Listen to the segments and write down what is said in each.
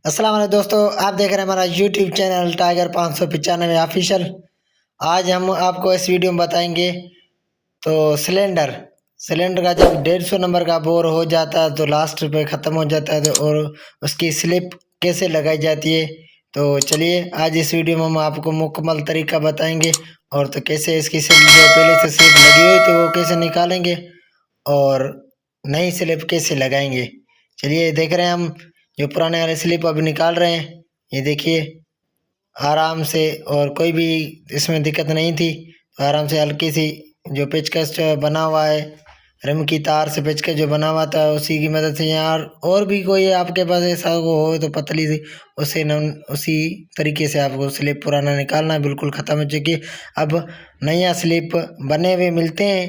अस्सलाम वालेकुम दोस्तों, आप देख रहे हैं हमारा यूट्यूब चैनल टाइगर 595 ऑफिशियल। आज हम आपको इस वीडियो में बताएंगे तो सिलेंडर सिलेंडर का जब 150 नंबर का बोर हो जाता है तो लास्ट पे ख़त्म हो जाता है और उसकी स्लिप कैसे लगाई जाती है। तो चलिए आज इस वीडियो में हम आपको मुकम्मल तरीका बताएंगे और तो कैसे इसकी स्लिप जो पहले से स्लिप लगी हुई तो वो कैसे निकालेंगे और नई स्लिप कैसे लगाएंगे। चलिए देख रहे हैं हम जो पुराने वाले स्लिप अभी निकाल रहे हैं। ये देखिए आराम से, और कोई भी इसमें दिक्कत नहीं थी। आराम से हल्की सी जो पेचकस जो बना हुआ है, रिम की तार से पेचकस जो बना हुआ था उसी की मदद से, यार और भी कोई आपके पास ऐसा वो हो तो पतली सी उसे न उसी तरीके से आपको स्लिप पुराना निकालना है। बिल्कुल ख़त्म हो चुकी है। अब नया स्लिप बने हुए मिलते हैं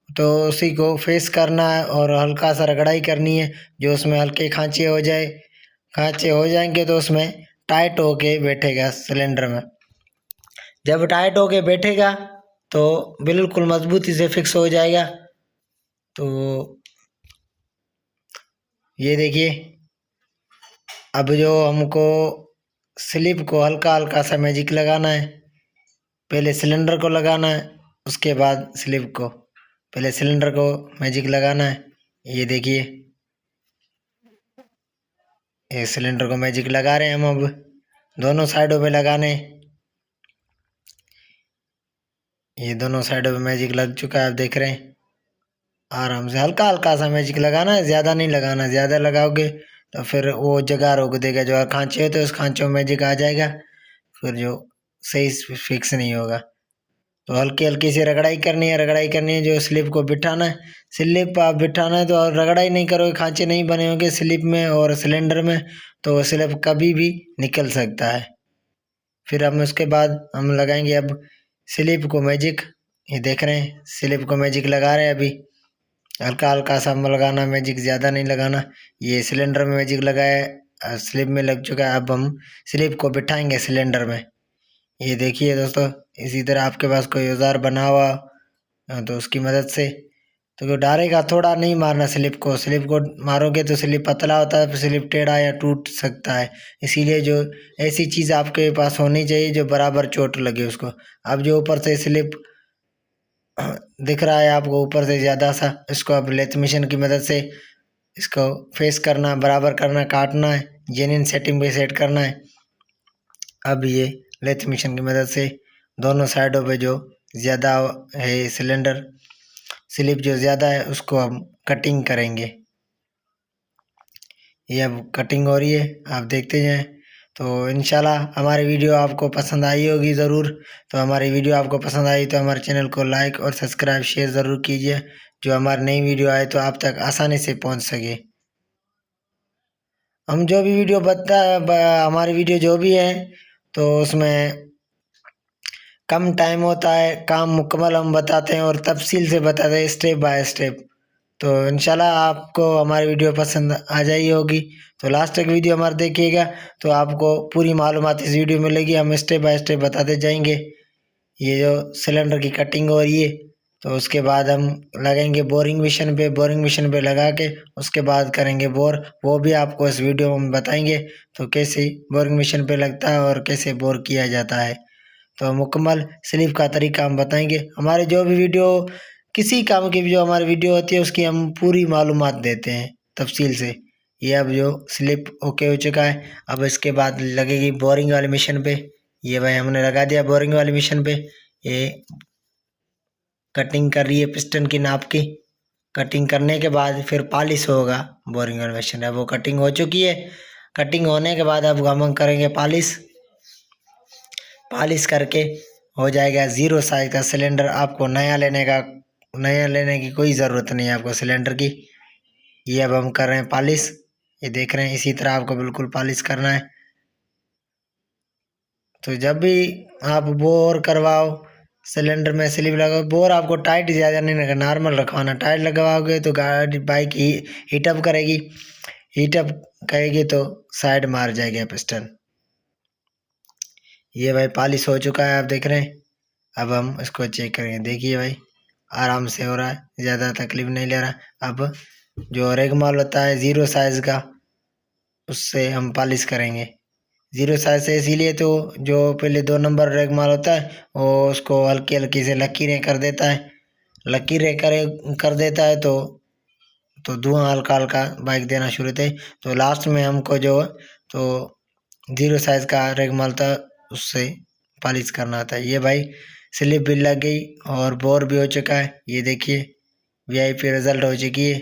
तो उसी को फेस करना है और हल्का सा रगड़ाई करनी है जो उसमें हल्के खांचे हो जाए। खांचे हो जाएंगे तो उसमें टाइट होके बैठेगा सिलेंडर में। जब टाइट होके बैठेगा तो बिल्कुल मजबूती से फिक्स हो जाएगा। तो ये देखिए, अब जो हमको स्लिप को हल्का हल्का सा मैजिक लगाना है। पहले सिलेंडर को लगाना है, उसके बाद स्लिप को। पहले सिलेंडर को मैजिक लगाना है। ये देखिए, ये सिलेंडर को मैजिक लगा रहे हैं हम। अब दोनों साइडों पे लगाने, ये दोनों साइडों पे मैजिक लग चुका है, आप देख रहे हैं। आराम से हल्का हल्का सा मैजिक लगाना है, ज़्यादा नहीं लगाना। ज़्यादा लगाओगे तो फिर वो जगह रोक देगा, जो खांचे होते हैं उस खांचों में मैजिक आ जाएगा, फिर जो सही फिक्स नहीं होगा। तो हल्की हल्की सी रगड़ाई करनी है। रगड़ाई करनी है, जो स्लिप को बिठाना है। स्लिप आप बिठाना है तो और रगड़ाई नहीं करोगे, खांचे नहीं बने होंगे स्लिप में और सिलेंडर में, तो स्लिप कभी भी निकल सकता है। फिर हम उसके बाद हम लगाएंगे अब स्लिप को मैजिक। ये देख रहे हैं स्लिप को मैजिक लगा रहे हैं अभी। हल्का हल्का सा लगाना मैजिक, ज़्यादा नहीं लगाना। ये सिलेंडर में मैजिक लगाया, स्लिप में लग चुका है। अब हम स्लिप को बिठाएंगे सिलेंडर में। ये देखिए दोस्तों, इसी तरह आपके पास कोई औजार बना हुआ तो उसकी मदद से, तो डालेगा, थोड़ा नहीं मारना स्लिप को। स्लिप को मारोगे तो स्लिप पतला होता है, फिर स्लिप टेढ़ा या टूट सकता है। इसीलिए जो ऐसी चीज़ आपके पास होनी चाहिए जो बराबर चोट लगे उसको। अब जो ऊपर से स्लिप दिख रहा है आपको ऊपर से ज़्यादा सा, इसको अब लेथ मशीन की मदद से इसको फेस करना, बराबर करना, काटना है, जेन्युइन सेटिंग पे सेट करना है। अब ये लेथ मशीन की मदद से दोनों साइडों पे जो ज़्यादा है सिलेंडर स्लिप जो ज़्यादा है उसको हम कटिंग करेंगे। ये अब कटिंग हो रही है, आप देखते जाएं। तो इंशाल्लाह हमारी वीडियो आपको पसंद आई होगी ज़रूर। तो हमारी वीडियो आपको पसंद आई तो हमारे चैनल को लाइक और सब्सक्राइब शेयर ज़रूर कीजिए, जो हमारी नई वीडियो आए तो आप तक आसानी से पहुंच सके। हम जो भी वीडियो हमारी वीडियो जो भी है तो उसमें कम टाइम होता है, काम मुकम्मल हम बताते हैं और तफसील से बताते हैं स्टेप बाय स्टेप। तो इंशाल्लाह आपको हमारी वीडियो पसंद आ जाई होगी। तो लास्ट तक वीडियो हमारा देखिएगा तो आपको पूरी मालूमात इस वीडियो में मिलेगी। हम स्टेप बाय स्टेप बताते जाएंगे। ये जो सिलेंडर की कटिंग हो रही है तो उसके बाद हम लगाएंगे बोरिंग मशीन पे। बोरिंग मशीन पे लगा के उसके बाद करेंगे बोर, वो भी आपको इस वीडियो में बताएंगे तो कैसे बोरिंग मशीन पे लगता है और कैसे बोर किया जाता है। तो मुकम्मल स्लिप का तरीका हम बताएंगे। हमारे जो भी वीडियो किसी काम की भी जो हमारी वीडियो होती है उसकी हम पूरी मालूमात देते हैं तफसील से। ये अब जो स्लिप ओके हो चुका है, अब इसके बाद लगेगी बोरिंग वाली मशीन पे। ये भाई हमने लगा दिया बोरिंग वाली मशीन पे। ये कटिंग कर रही है पिस्टन की नाप की। कटिंग करने के बाद फिर पॉलिश होगा बोरिंग वाली मशीन। अब वो कटिंग हो चुकी है। कटिंग होने के बाद अब हम करेंगे पॉलिश। पॉलिश करके हो जाएगा ज़ीरो साइज का सिलेंडर। आपको नया लेने की कोई ज़रूरत नहीं है आपको सिलेंडर की। ये अब हम कर रहे हैं पॉलिश। ये देख रहे हैं इसी तरह आपको बिल्कुल पॉलिश करना है। तो जब भी आप बोर करवाओ सिलेंडर में स्लिप लगाओ, बोर आपको टाइट ज़्यादा नहीं रखना, नॉर्मल रखवाना। टाइट लगवाओगे तो गाड़ी बाइक हीटअप करेगी। हीटअप करेगी तो साइड मार जाएगा पिस्टन। ये भाई पॉलिश हो चुका है, आप देख रहे हैं। अब हम इसको चेक करेंगे। देखिए भाई आराम से हो रहा है, ज़्यादा तकलीफ नहीं ले रहा। अब जो रेगमाल होता है ज़ीरो साइज़ का उससे हम पॉलिश करेंगे। 0 साइज से इसीलिए तो जो पहले 2 नंबर रेग माल होता है वो उसको हल्की हल्की से लकीरें कर देता है। लकीरें कर देता है तो धुआं हल्का हल्का बाइक देना शुरू थे। तो लास्ट में हमको जो तो 0 साइज का रेग माल था उससे पॉलिश करना था। ये भाई स्लिप भी लग गई और बोर भी हो चुका है। ये देखिए वीआईपी रिजल्ट हो चुकी है।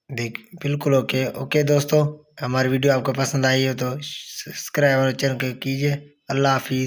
देख बिल्कुल ओके ओके दोस्तों, हमारी वीडियो आपको पसंद आई हो तो सब्सक्राइब और चैनल को कीजिए। अल्लाह हाफिज़।